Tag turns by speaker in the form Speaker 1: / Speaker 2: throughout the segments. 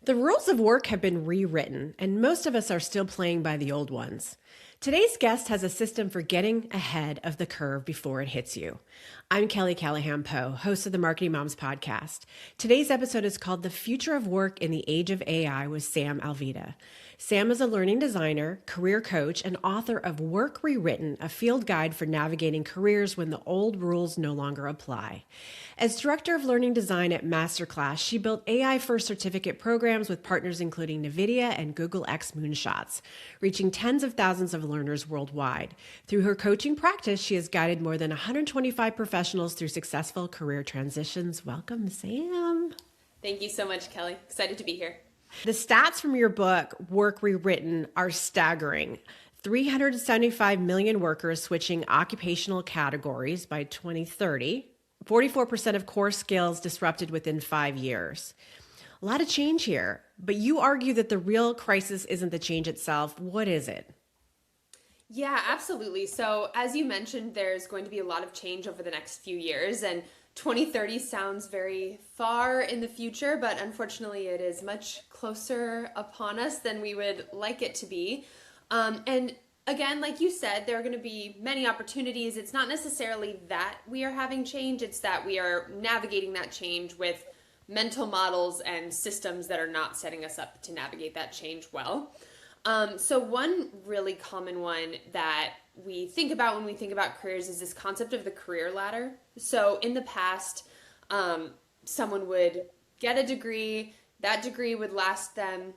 Speaker 1: The rules of work have been rewritten, and most of us are still playing by the old ones. Today's guest has a system for getting ahead of the curve before it hits you. I'm Kelly Callahan Poe, host of the Marketing Moms podcast. Today's episode is called The Future of Work in the Age of AI with Sam Alvita. Sam is a learning designer, career coach, and author of Work Rewritten, a field guide for navigating careers when the old rules no longer apply. As director of learning design at Masterclass, she built AI-first certificate programs with partners including NVIDIA and Google X Moonshots, reaching tens of thousands of learners worldwide. Through her coaching practice, she has guided more than 125 professionals through successful career transitions. Welcome, Sam.
Speaker 2: Thank you so much, Kelly. Excited to be here.
Speaker 1: The stats from your book, Work Rewritten, are staggering. 375 million workers switching occupational categories by 2030. 44% of core skills disrupted within 5 years. A lot of change here, but you argue that the real crisis isn't the change itself. What is it?
Speaker 2: Yeah, absolutely. So as you mentioned, there's going to be a lot of change over the next few years, and 2030 sounds very far in the future, but unfortunately it is much closer upon us than we would like it to be. And again, like you said, there are going to be many opportunities. It's not necessarily that we are having change, it's that we are navigating that change with mental models and systems that are not setting us up to navigate that change well. So one really common one that we think about when we think about careers is this concept of the career ladder. So in the past, someone would get a degree, that degree would last them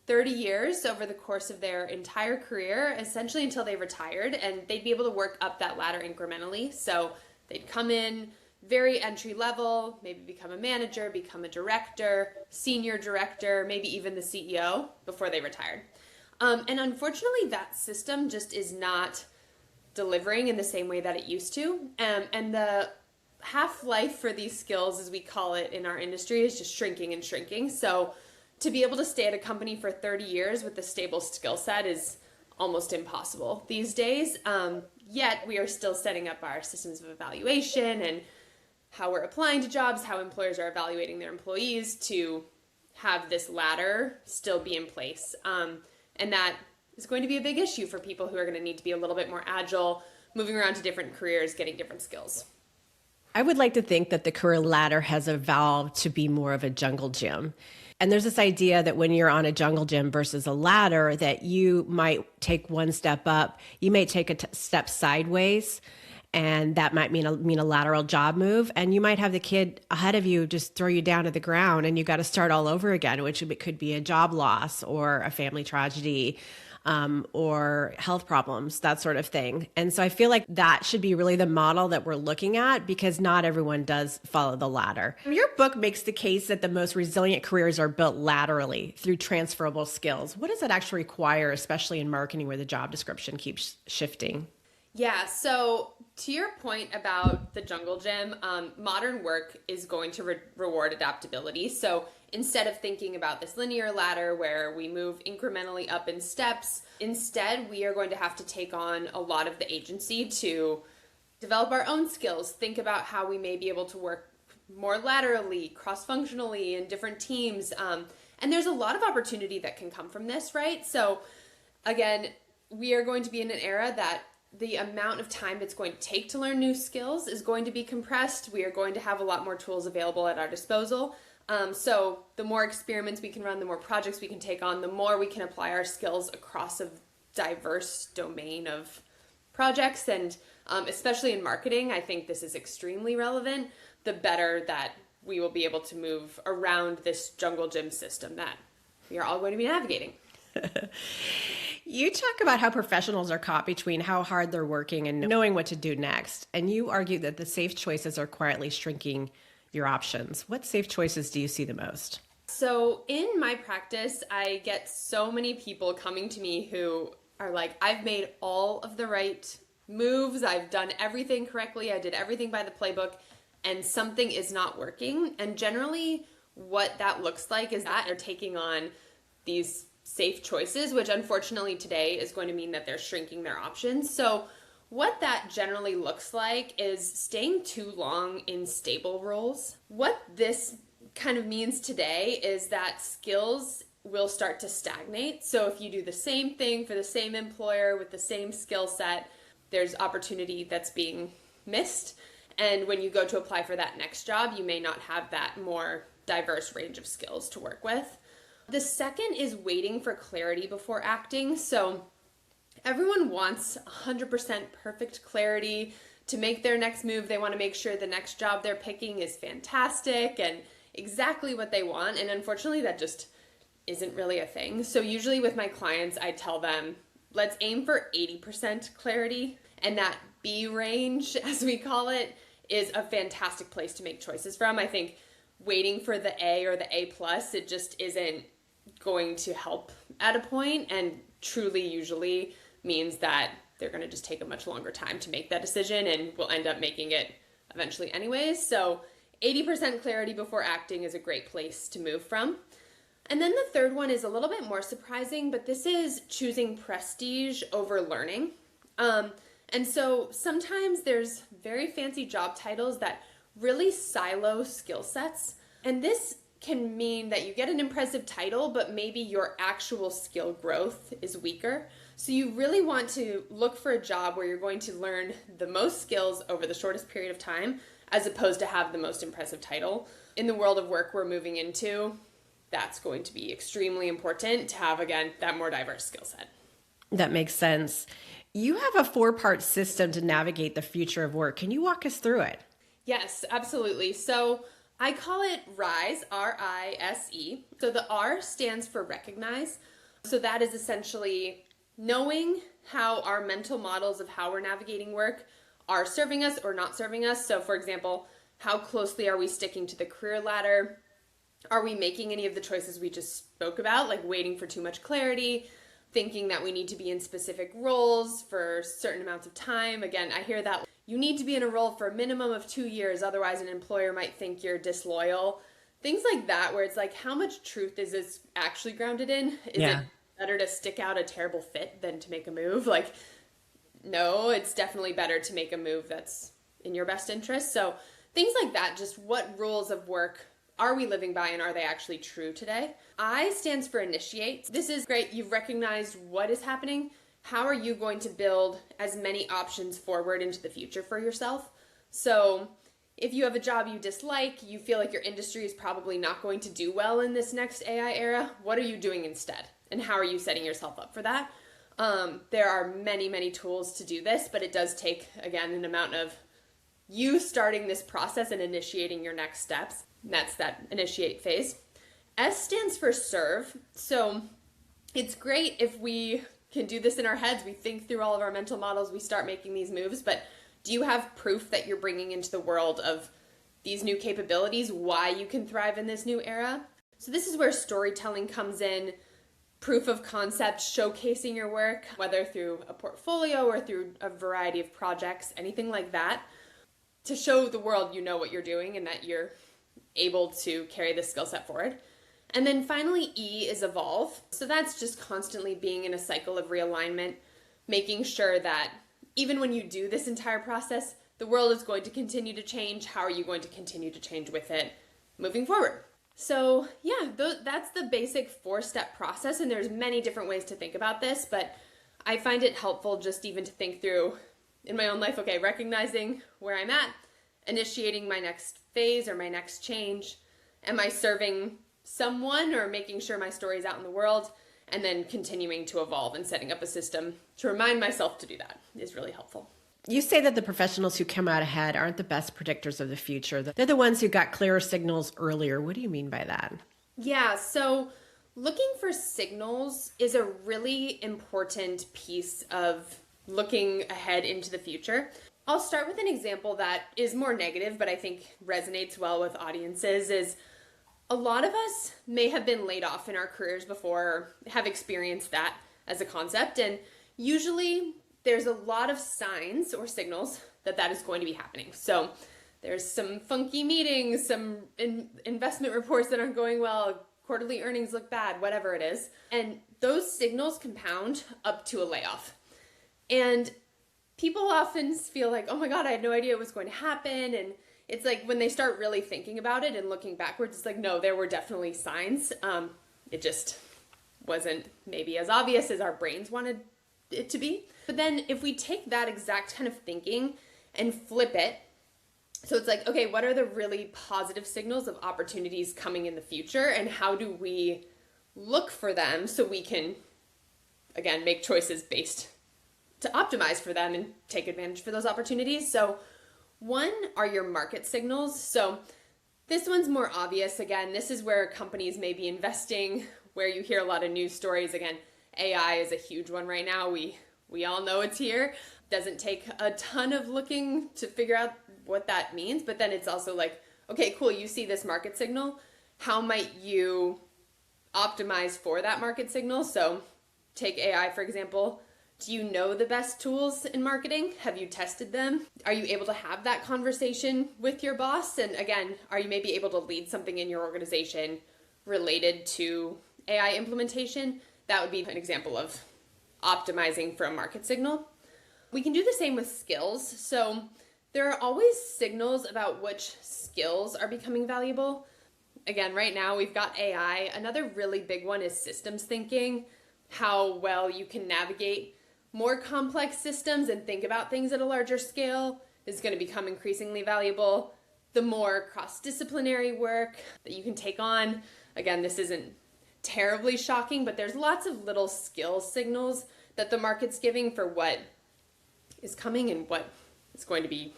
Speaker 2: 30 years over the course of their entire career, essentially until they retired, and they'd be able to work up that ladder incrementally. So they'd come in very entry level, maybe become a manager, become a director, senior director, maybe even the CEO before they retired. And unfortunately, that system just is not delivering in the same way that it used to. And the half-life for these skills, as we call it in our industry, is just shrinking and shrinking. So to be able to stay at a company for 30 years with a stable skill set is almost impossible these days. Yet we are still setting up our systems of evaluation and how we're applying to jobs, how employers are evaluating their employees to have this ladder still be in place. And that is going to be a big issue for people who are going to need to be a little bit more agile, moving around to different careers, getting different skills.
Speaker 1: I would like to think that the career ladder has evolved to be more of a jungle gym. And there's this idea that when you're on a jungle gym versus a ladder, that you might take one step up, you may take a step sideways, and that might mean a lateral job move. And you might have the kid ahead of you just throw you down to the ground and you got to start all over again, which could be a job loss or a family tragedy, or health problems, that sort of thing. And so I feel like that should be really the model that we're looking at, because not everyone does follow the ladder. Your book makes the case that the most resilient careers are built laterally through transferable skills. What does that actually require, especially in marketing where the job description keeps shifting?
Speaker 2: Yeah, so to your point about the jungle gym, modern work is going to reward adaptability. So instead of thinking about this linear ladder where we move incrementally up in steps, instead we are going to have to take on a lot of the agency to develop our own skills, think about how we may be able to work more laterally, cross-functionally in different teams. And there's a lot of opportunity that can come from this, right? So again, we are going to be in an era that the amount of time it's going to take to learn new skills is going to be compressed. We are going to have a lot more tools available at our disposal. So the more experiments we can run, the more projects we can take on, the more we can apply our skills across a diverse domain of projects. And especially in marketing, I think this is extremely relevant. The better that we will be able to move around this jungle gym system that we are all going to be navigating.
Speaker 1: You talk about how professionals are caught between how hard they're working and knowing what to do next. And you argue that the safe choices are quietly shrinking your options. What safe choices do you see the most?
Speaker 2: So in my practice, I get so many people coming to me who are like, I've made all of the right moves. I've done everything correctly. I did everything by the playbook, and something is not working. And generally what that looks like is that they're taking on these safe choices, which unfortunately today is going to mean that they're shrinking their options. So what that generally looks like is staying too long in stable roles. What this kind of means today is that skills will start to stagnate. So if you do the same thing for the same employer with the same skill set, there's opportunity that's being missed. And when you go to apply for that next job, you may not have that more diverse range of skills to work with. The second is waiting for clarity before acting. So everyone wants 100% perfect clarity to make their next move. They want to make sure the next job they're picking is fantastic and exactly what they want. And unfortunately, that just isn't really a thing. So usually with my clients, I tell them, let's aim for 80% clarity. And that B range, as we call it, is a fantastic place to make choices from. I think waiting for the A or the A plus, it just isn't going to help at a point, and truly usually means that they're going to just take a much longer time to make that decision and will end up making it eventually anyways. So 80% clarity before acting is a great place to move from. And then the third one is a little bit more surprising, but this is choosing prestige over learning. And so sometimes there's very fancy job titles that really silo skill sets. And this can mean that you get an impressive title, but maybe your actual skill growth is weaker. So you really want to look for a job where you're going to learn the most skills over the shortest period of time, as opposed to have the most impressive title. In the world of work we're moving into, that's going to be extremely important to have, again, that more diverse skill set.
Speaker 1: That makes sense. You have a 4-part system to navigate the future of work. Can you walk us through it?
Speaker 2: Yes, absolutely. So I call it RISE, R-I-S-E. So the R stands for recognize. So that is essentially knowing how our mental models of how we're navigating work are serving us or not serving us. So for example, how closely are we sticking to the career ladder? Are we making any of the choices we just spoke about, like waiting for too much clarity, thinking that we need to be in specific roles for certain amounts of time? Again, I hear that you need to be in a role for a minimum of 2 years, otherwise an employer might think you're disloyal. Things like that, where it's like, how much truth is this actually grounded in? Is it better to stick out a terrible fit than to make a move? Like, no, it's definitely better to make a move that's in your best interest. So things like that, just what rules of work are we living by, and are they actually true today? I stands for initiate. This is great. You've recognized what is happening. How are you going to build as many options forward into the future for yourself? So if you have a job you dislike, you feel like your industry is probably not going to do well in this next AI era, what are you doing instead? And how are you setting yourself up for that? There are many, many tools to do this, but it does take, again, an amount of you starting this process and initiating your next steps. That's that initiate phase. S stands for serve. So it's great if we can do this in our heads. We think through all of our mental models, we start making these moves, but do you have proof that you're bringing into the world of these new capabilities, why you can thrive in this new era? So this is where storytelling comes in, proof of concept, showcasing your work, whether through a portfolio or through a variety of projects, anything like that, to show the world you know what you're doing and that you're able to carry this skill set forward. And then finally, E is evolve. So that's just constantly being in a cycle of realignment, making sure that even when you do this entire process, the world is going to continue to change. How are you going to continue to change with it moving forward? So yeah, that's the basic 4-step process. And there's many different ways to think about this, but I find it helpful just even to think through in my own life, okay, recognizing where I'm at, initiating my next phase or my next change. Am I serving someone or making sure my story is out in the world? And then continuing to evolve and setting up a system to remind myself to do that is really helpful.
Speaker 1: You say that the professionals who come out ahead aren't the best predictors of the future. They're the ones who got clearer signals earlier. What do you mean by that?
Speaker 2: Yeah, so looking for signals is a really important piece of looking ahead into the future. I'll start with an example that is more negative, but I think resonates well with audiences. Is a lot of us may have been laid off in our careers before, or have experienced that as a concept, and usually there's a lot of signs or signals that that is going to be happening. So there's some funky meetings, some investment reports that aren't going well, quarterly earnings look bad, whatever it is. And those signals compound up to a layoff. And people often feel like, oh my God, I had no idea it was going to happen. And it's like when they start really thinking about it and looking backwards, it's like, no, there were definitely signs. It just wasn't maybe as obvious as our brains wanted it to be. But then if we take that exact kind of thinking and flip it, so it's like, okay, what are the really positive signals of opportunities coming in the future, and how do we look for them so we can, again, make choices based to optimize for them and take advantage for those opportunities. So one are your market signals. So this one's more obvious. Again, this is where companies may be investing, where you hear a lot of news stories. Again, AI is a huge one right now. We all know it's here. Doesn't take a ton of looking to figure out what that means, but then it's also like, okay, cool, you see this market signal. How might you optimize for that market signal? So take AI, for example. Do you know the best tools in marketing? Have you tested them? Are you able to have that conversation with your boss? And again, are you maybe able to lead something in your organization related to AI implementation? That would be an example of optimizing for a market signal. We can do the same with skills. So there are always signals about which skills are becoming valuable. Again, right now we've got AI. Another really big one is systems thinking, how well you can navigate more complex systems and think about things at a larger scale is going to become increasingly valuable. The more cross-disciplinary work that you can take on. Again, this isn't terribly shocking, but there's lots of little skill signals that the market's giving for what is coming and what is going to be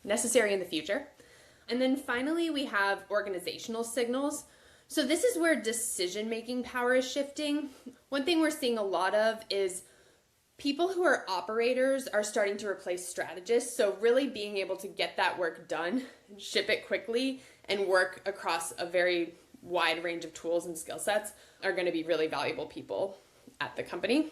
Speaker 2: necessary in the future. And then finally, we have organizational signals. So this is where decision-making power is shifting. One thing we're seeing a lot of is people who are operators are starting to replace strategists. So really being able to get that work done, ship it quickly, and work across a very wide range of tools and skill sets are going to be really valuable people at the company.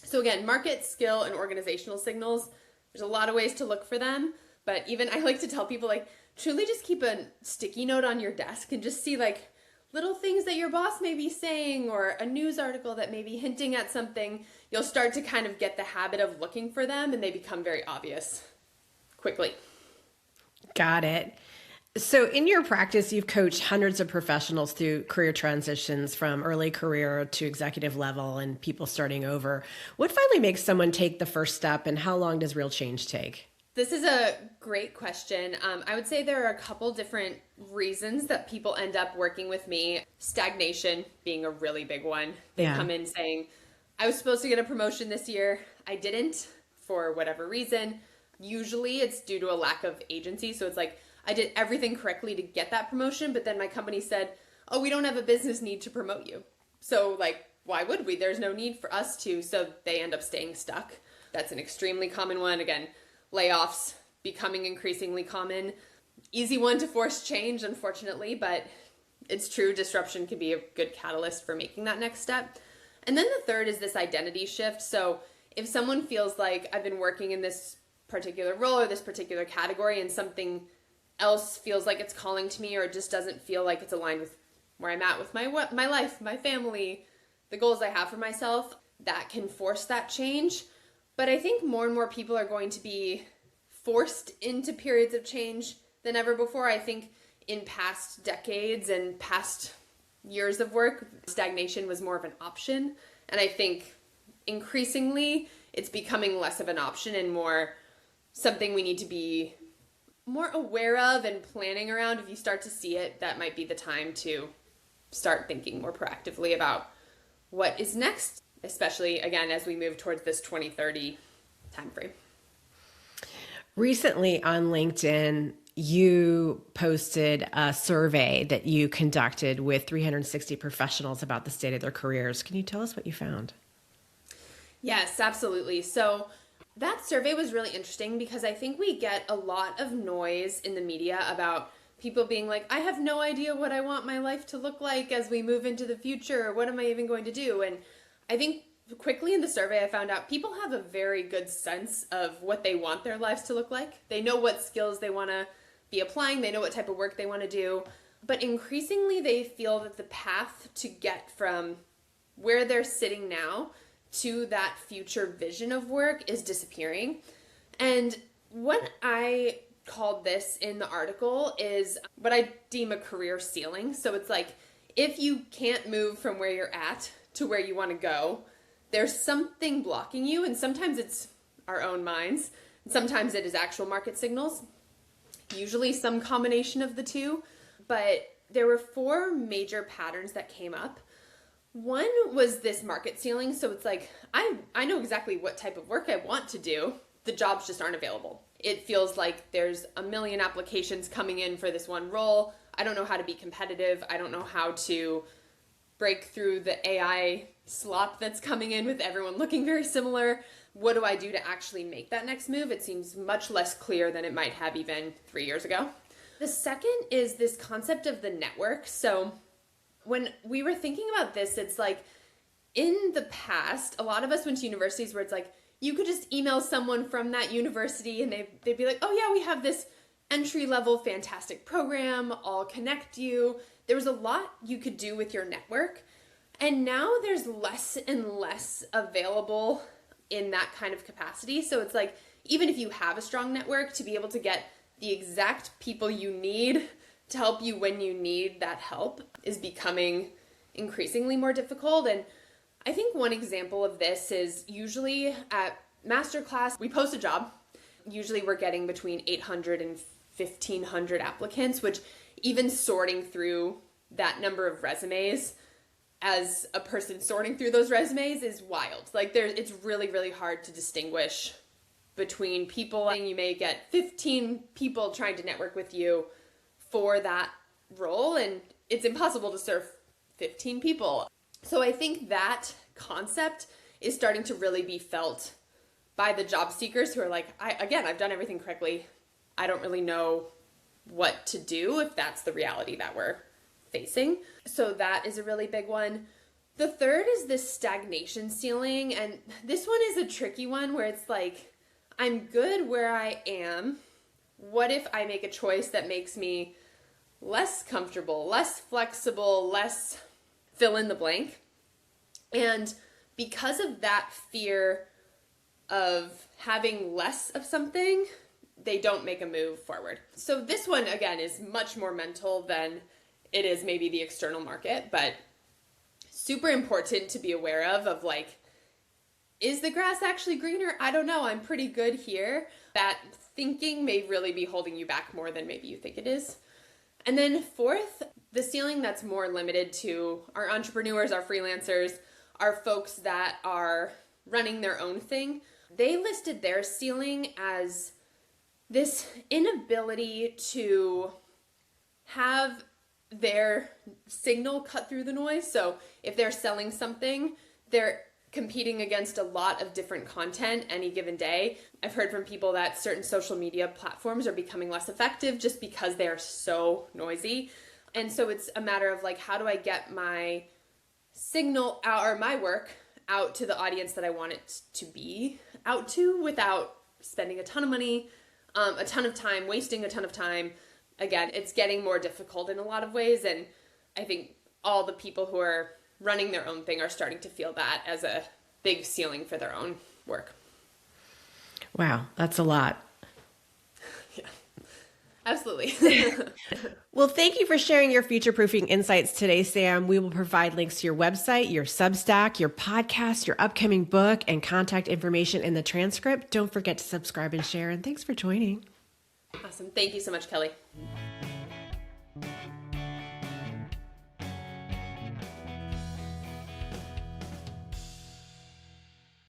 Speaker 2: So again, market, skill, and organizational signals, there's a lot of ways to look for them. But even I like to tell people, like, truly just keep a sticky note on your desk and just see like little things that your boss may be saying or a news article that may be hinting at something. You'll start to kind of get the habit of looking for them, and they become very obvious quickly.
Speaker 1: Got it. So in your practice, you've coached hundreds of professionals through career transitions from early career to executive level and people starting over. What finally makes someone take the first step, and how long does real change take?
Speaker 2: This is a great question. I would say there are a couple different reasons that people end up working with me. Stagnation being a really big one. They come in saying, I was supposed to get a promotion this year. I didn't for whatever reason. Usually it's due to a lack of agency. So it's like, I did everything correctly to get that promotion, but then my company said, oh, we don't have a business need to promote you. So like, why would we? There's no need for us to. So they end up staying stuck. That's an extremely common one. Again, layoffs becoming increasingly common. Easy one to force change, unfortunately, but it's true. Disruption can be a good catalyst for making that next step. And then the third is this identity shift. So if someone feels like I've been working in this particular role or this particular category and something else feels like it's calling to me, or it just doesn't feel like it's aligned with where I'm at with my life, my family, the goals I have for myself, that can force that change. But I think more and more people are going to be forced into periods of change than ever before. I think in past decades and past years of work, stagnation was more of an option. And I think increasingly it's becoming less of an option and more something we need to be more aware of and planning around. If you start to see it, that might be the time to start thinking more proactively about what is next, especially, again, as we move towards this 2030 timeframe.
Speaker 1: Recently on LinkedIn, you posted a survey that you conducted with 360 professionals about the state of their careers. Can you tell us what you found?
Speaker 2: Yes, absolutely. So that survey was really interesting because I think we get a lot of noise in the media about people being like, I have no idea what I want my life to look like as we move into the future. What am I even going to do? And I think quickly in the survey, I found out people have a very good sense of what they want their lives to look like. They know what skills they want to be applying. They know what type of work they want to do. But increasingly, they feel that the path to get from where they're sitting now to that future vision of work is disappearing. And what I called this in the article is what I deem a career ceiling. So it's like, if you can't move from where you're at to where you want to go, there's something blocking you. And sometimes it's our own minds. And sometimes it is actual market signals. Usually some combination of the two. But there were 4 major patterns that came up. One was this market ceiling. So it's like, I know exactly what type of work I want to do. The jobs just aren't available. It feels like there's a million applications coming in for this one role. I don't know how to be competitive. I don't know how to break through the AI slop that's coming in with everyone looking very similar. What do I do to actually make that next move? It seems much less clear than it might have even 3 years ago. The second is this concept of the network. So when we were thinking about this, it's like in the past, a lot of us went to universities where it's like, you could just email someone from that university and they'd be like, oh yeah, we have this entry-level fantastic program, I'll connect you. There was a lot you could do with your network. And now there's less and less available in that kind of capacity. So it's like, even if you have a strong network, to be able to get the exact people you need to help you when you need that help is becoming increasingly more difficult. And I think one example of this is usually at masterclass, we post a job. Usually we're getting between 800 and 1,500 applicants, which even sorting through that number of resumes as a person sorting through those resumes is wild. Like it's really, really hard to distinguish between people. And you may get 15 people trying to network with you for that role, and it's impossible to serve 15 people. So I think that concept is starting to really be felt by the job seekers who are like, I've done everything correctly. I don't really know what to do if that's the reality that we're facing. So that is a really big one. The third is this stagnation ceiling. And this one is a tricky one where it's like, I'm good where I am. What if I make a choice that makes me less comfortable, less flexible, less fill in the blank? And because of that fear of having less of something, they don't make a move forward. So this one, again, is much more mental than it is maybe the external market, but super important to be aware of like, is the grass actually greener? I don't know. I'm pretty good here. That thinking may really be holding you back more than maybe you think it is. And then fourth, the ceiling that's more limited to our entrepreneurs, our freelancers, our folks that are running their own thing. They listed their ceiling as this inability to have their signal cut through the noise. So if they're selling something, they're competing against a lot of different content any given day. I've heard from people that certain social media platforms are becoming less effective just because they're so noisy. And so it's a matter of like, how do I get my signal out or my work out to the audience that I want it to be out to without spending a ton of money, a ton of time, wasting a ton of time. Again, it's getting more difficult in a lot of ways. And I think all the people who are running their own thing are starting to feel that as a big ceiling for their own work.
Speaker 1: Wow, that's a lot.
Speaker 2: Yeah, absolutely.
Speaker 1: Well, thank you for sharing your future-proofing insights today, Sam. We will provide links to your website, your Substack, your podcast, your upcoming book, and contact information in the transcript. Don't forget to subscribe and share, and thanks for joining.
Speaker 2: Awesome. Thank you so much, Kelly.